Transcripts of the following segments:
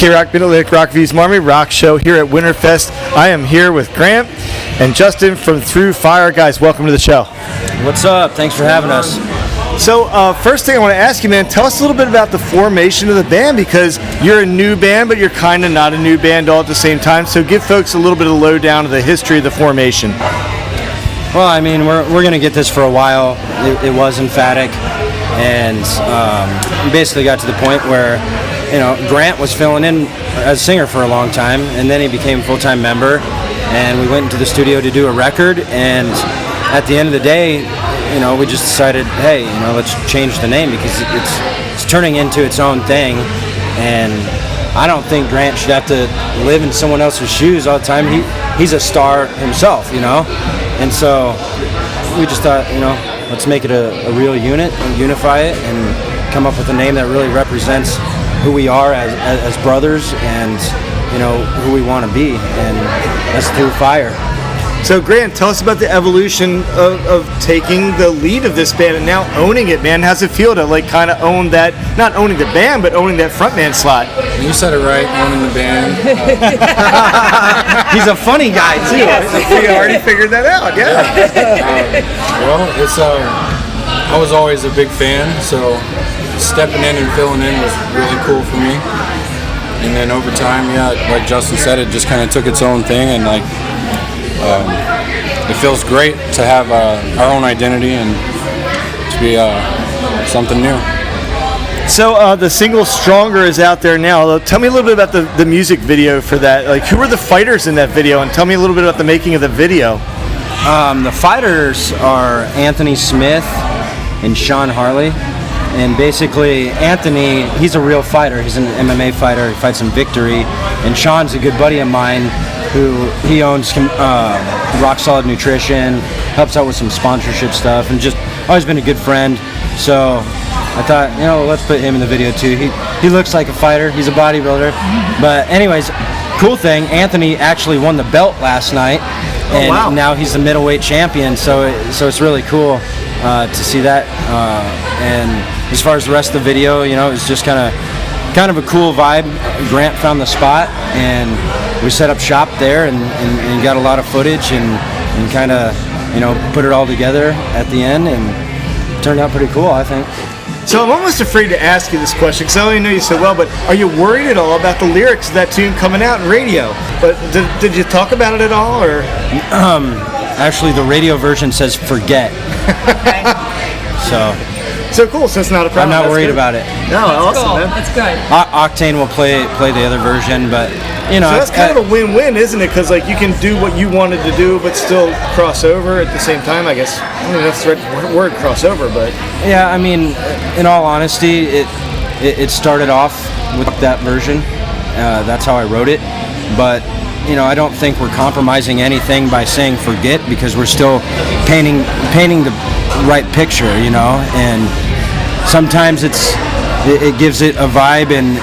K-Rock Mid-Atlantic Rock Views Marmy Rock Show here at Winterfest. I am here with Grant and Justin from Through Fire. Guys, welcome to the show. What's up? Thanks for having us. So first thing I want to ask you, man, tell us a little bit about the formation of the band, because you're a new band, but you're kind of not a new band all at the same time. So give folks a little bit of lowdown of the history of the formation. Well, I mean, we're going to get this for a while. It was emphatic, and we basically got to the point where, you know, Grant was filling in as singer for a long time, and then he became a full-time member, and we went into the studio to do a record, and at the end of the day, you know, we just decided, hey, you know, let's change the name, because it's turning into its own thing, and I don't think Grant should have to live in someone else's shoes all the time. He's a star himself, you know, and so we just thought, you know, let's make it a real unit and unify it and come up with a name that really represents who we are as brothers, and, you know, who we want to be, and that's Through Fire. So Grant, tell us about the evolution of taking the lead of this band and now owning it, man. How's it feel to like kind of own that, not owning the band, but owning that frontman slot? You said it right, owning the band. He's a funny guy too. We already figured that out, yeah. Well, it's I was always a big fan, so stepping in and filling in was really cool for me. And then over time, yeah, like Justin said, it just kind of took its own thing, and like it feels great to have our own identity and to be something new. So the single "Stronger" is out there now. Tell me a little bit about the music video for that. Like, who were the fighters in that video, and tell me a little bit about the making of the video. The fighters are Anthony Smith and Sean Harley. And basically, Anthony, he's a real fighter. He's an MMA fighter. He fights in Victory. And Sean's a good buddy of mine who he owns Rock Solid Nutrition, helps out with some sponsorship stuff, and just always been a good friend. So I thought, you know, let's put him in the video too. He looks like a fighter. He's a bodybuilder. But anyways, cool thing, Anthony actually won the belt last night. And wow. Now he's the middleweight champion. So it's really cool to see that. And as far as the rest of the video, you know, it's just kind of a cool vibe. Grant found the spot, and we set up shop there, and got a lot of footage, and kind of, you know, put it all together at the end, and it turned out pretty cool, I think. So I'm almost afraid to ask you this question, because I only know you so well, but are you worried at all about the lyrics of that tune coming out in radio? But did you talk about it at all, or? Actually, the radio version says "forget." So cool. So it's not a problem. I'm not worried about it. No, That's awesome, cool. man. That's good. Octane will play the other version, but you know. So that's kind of a win-win, isn't it? Because like you can do what you wanted to do, but still cross over at the same time. I guess I don't know if that's the right word, crossover, but yeah. I mean, in all honesty, it started off with that version. That's how I wrote it, but. You know, I don't think we're compromising anything by saying "forget", because we're still painting the right picture, you know. And sometimes it gives it a vibe and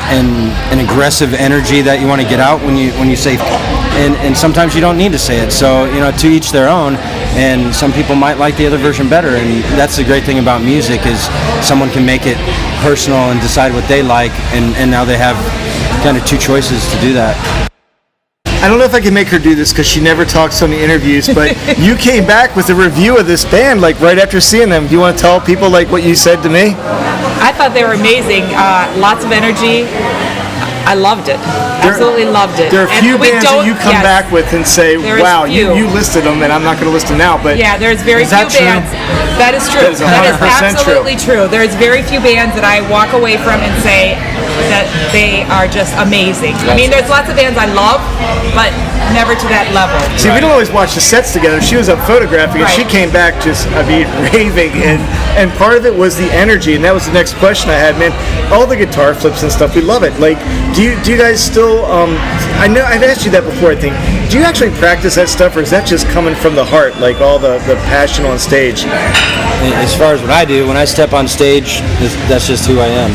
an aggressive energy that you want to get out when you say, and sometimes you don't need to say it. So, you know, to each their own. And some people might like the other version better, and that's the great thing about music, is someone can make it personal and decide what they like, and now they have kind of two choices to do that. I don't know if I can make her do this because she never talks on the interviews, but you came back with a review of this band like right after seeing them. Do you want to tell people like what you said to me? I thought they were amazing. Lots of energy. I loved it. Absolutely loved it. There are a few bands that you come back with and say, wow, you listed them, and I'm not going to list them now. But yeah, there's very few bands. That is true. That is absolutely true. There's very few bands that I walk away from and say that they are just amazing. I mean, there's lots of bands I love, but never to that level. See, we don't always watch the sets together. She was up photographing, and she came back just, I mean, raving, and part of it was the energy, and that was the next question I had, man. All the guitar flips and stuff, we love it. Like, do you guys still? I know I've asked you that before. I think. Do you actually practice that stuff, or is that just coming from the heart, like all the passion on stage? As far as what I do, when I step on stage, that's just who I am.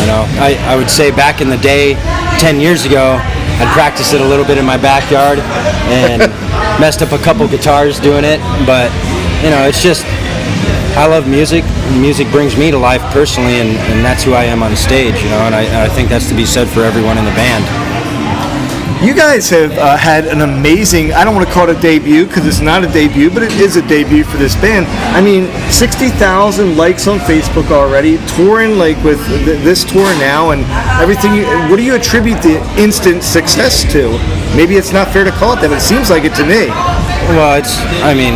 You know, I would say back in the day, 10 years ago, I'd practice it a little bit in my backyard and messed up a couple guitars doing it, but you know, it's just, I love music, music brings me to life personally, and that's who I am on stage, you know, and I think that's to be said for everyone in the band. You guys have had an amazing, I don't want to call it a debut because it's not a debut, but it is a debut for this band. I mean, 60,000 likes on Facebook already, touring like with this tour now and everything. What do you attribute the instant success to? Maybe it's not fair to call it that, but it seems like it to me. Well, I mean,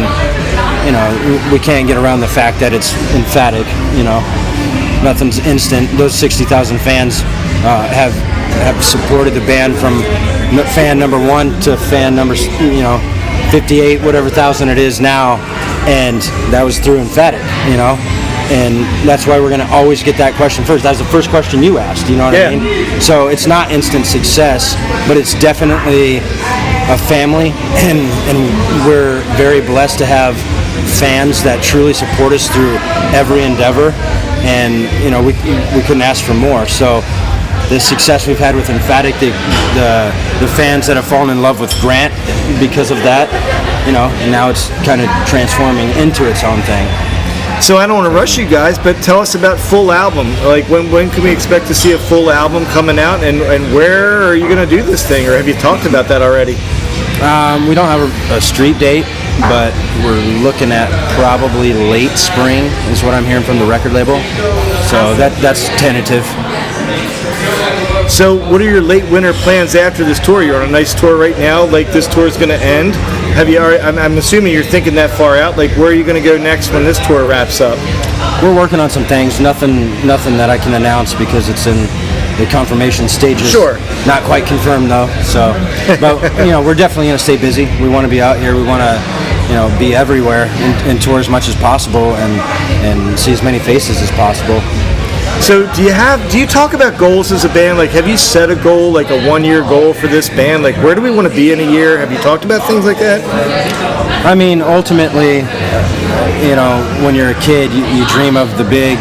you know, we can't get around the fact that it's emphatic, you know. Nothing's instant. Those 60,000 fans have supported the band from fan number 1 to fan number, 58, whatever thousand it is now, and that was through emphatic, you know. And that's why we're going to always get that question first. That's the first question you asked, you know what I mean? So it's not instant success, but it's definitely a family, and we're very blessed to have fans that truly support us through every endeavor, and you know, we couldn't ask for more. So the success we've had with Emphatic, the fans that have fallen in love with Grant because of that, you know, and now it's kind of transforming into its own thing. So I don't want to rush you guys, but tell us about full album. Like when can we expect to see a full album coming out, and where are you going to do this thing, or have you talked about that already? We don't have a street date, but we're looking at probably late spring is what I'm hearing from the record label. So that's tentative. So what are your late winter plans after this tour? You're on a nice tour right now. Like this tour is going to end. Have you already, I'm assuming you're thinking that far out. Like where are you going to go next when this tour wraps up? We're working on some things. Nothing that I can announce because it's in the confirmation stages. Sure. Not quite confirmed though. So, but you know, we're definitely going to stay busy. We want to be out here. We want to, you know, be everywhere and tour as much as possible and see as many faces as possible. So do you talk about goals as a band? Like have you set a goal, like a 1-year goal for this band? Like where do we want to be in a year? Have you talked about things like that? I mean, ultimately, you know, when you're a kid, you dream of the big,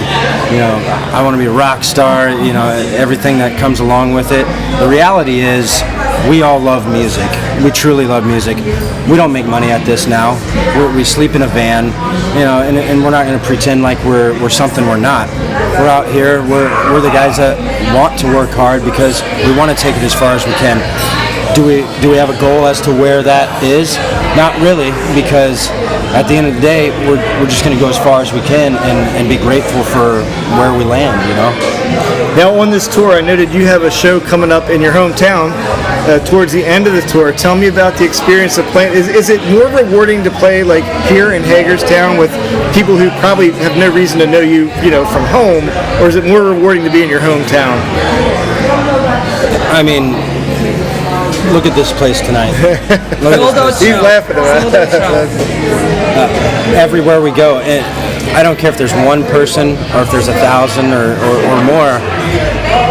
you know, I want to be a rock star, you know, everything that comes along with it. The reality is we all love music. We truly love music. We don't make money at this now. We sleep in a van, you know, and we're not going to pretend like we're something we're not. We're out here. We're the guys that want to work hard because we want to take it as far as we can. Do we have a goal as to where that is? Not really, because at the end of the day, we're just going to go as far as we can and be grateful for where we land, you know? Now on this tour, I noted you have a show coming up in your hometown towards the end of the tour. Tell me about the experience of playing. Is it more rewarding to play like here in Hagerstown with people who probably have no reason to know you, you know, from home, or is it more rewarding to be in your hometown? I mean, look at this place tonight. Look at this place. He's laughing about that. Everywhere we go, and I don't care if there's one person or if there's 1,000 or more.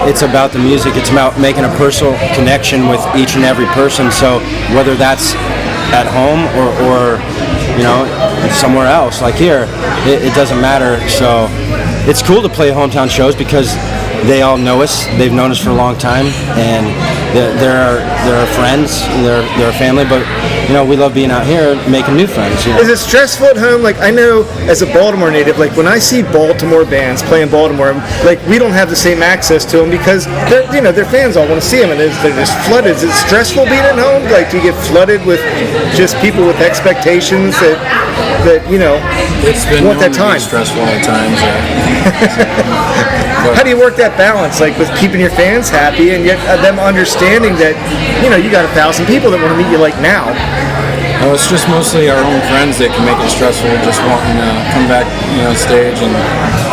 It's about the music. It's about making a personal connection with each and every person. So whether that's at home or you know, somewhere else, like here, it doesn't matter. So it's cool to play hometown shows because they all know us. They've known us for a long time, and they're our friends. They're our family. But you know, we love being out here making new friends. You know? Is it stressful at home? Like I know, as a Baltimore native, like when I see Baltimore bands playing Baltimore, like we don't have the same access to them because their fans all want to see them, and they're just flooded. Is it stressful being at home? Like do you get flooded with just people with expectations that you know It's been want that known to time? be stressful at times. How do you work that balance, like with keeping your fans happy and yet them understanding that you know you got 1,000 people that want to meet you like now? Well, it's just mostly our own friends that can make it stressful, just wanting to come back, you know, stage and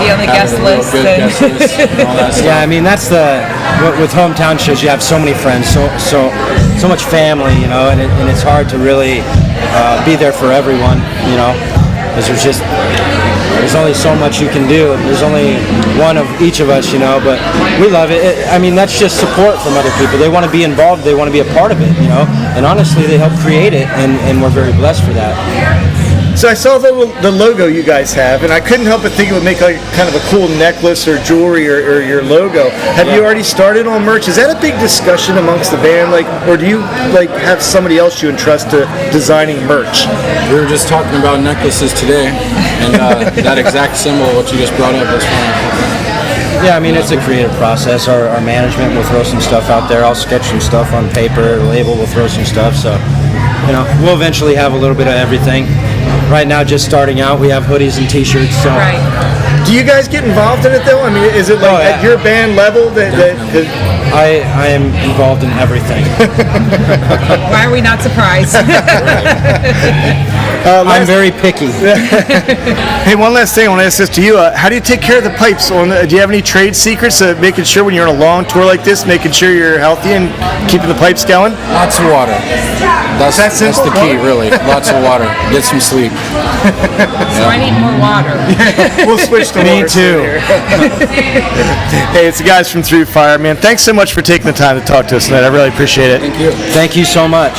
Be on the guest having a real list good and- guest list and all that stuff. Yeah, I mean that's with hometown shows. You have so many friends, so much family, you know, and it's hard to really be there for everyone, you know, because there's only so much you can do. There's only one of each of us, you know, but we love it. I mean, that's just support from other people. They want to be involved. They want to be a part of it, you know, and honestly, they help create it, and we're very blessed for that. So I saw the logo you guys have, and I couldn't help but think it would make like kind of a cool necklace or jewelry or your logo. Have you already started on merch? Is that a big discussion amongst the band, like, or do you like have somebody else you entrust to designing merch? We were just talking about necklaces today, and that exact symbol, what you just brought up, is fun. Yeah, I mean, it's a creative process. Our management will throw some stuff out there. I'll sketch some stuff on paper. The label will throw some stuff. So, we'll eventually have a little bit of everything. Right now, just starting out, we have hoodies and T-shirts. So. Right. Do you guys get involved in it though? I mean, is it like at your band level that I am involved in everything. Why are we not surprised? I'm very picky. Hey, one last thing I want to ask this to you. How do you take care of the pipes? Do you have any trade secrets of making sure when you're on a long tour like this, making sure you're healthy and keeping the pipes going? Lots of water. That's the key, really. Lots of water. Get some sleep. So I need more water. We'll switch to Me water too. Hey, it's the guys from Through Fire, man. Thanks so much for taking the time to talk to us tonight. I really appreciate it. Thank you. Thank you so much.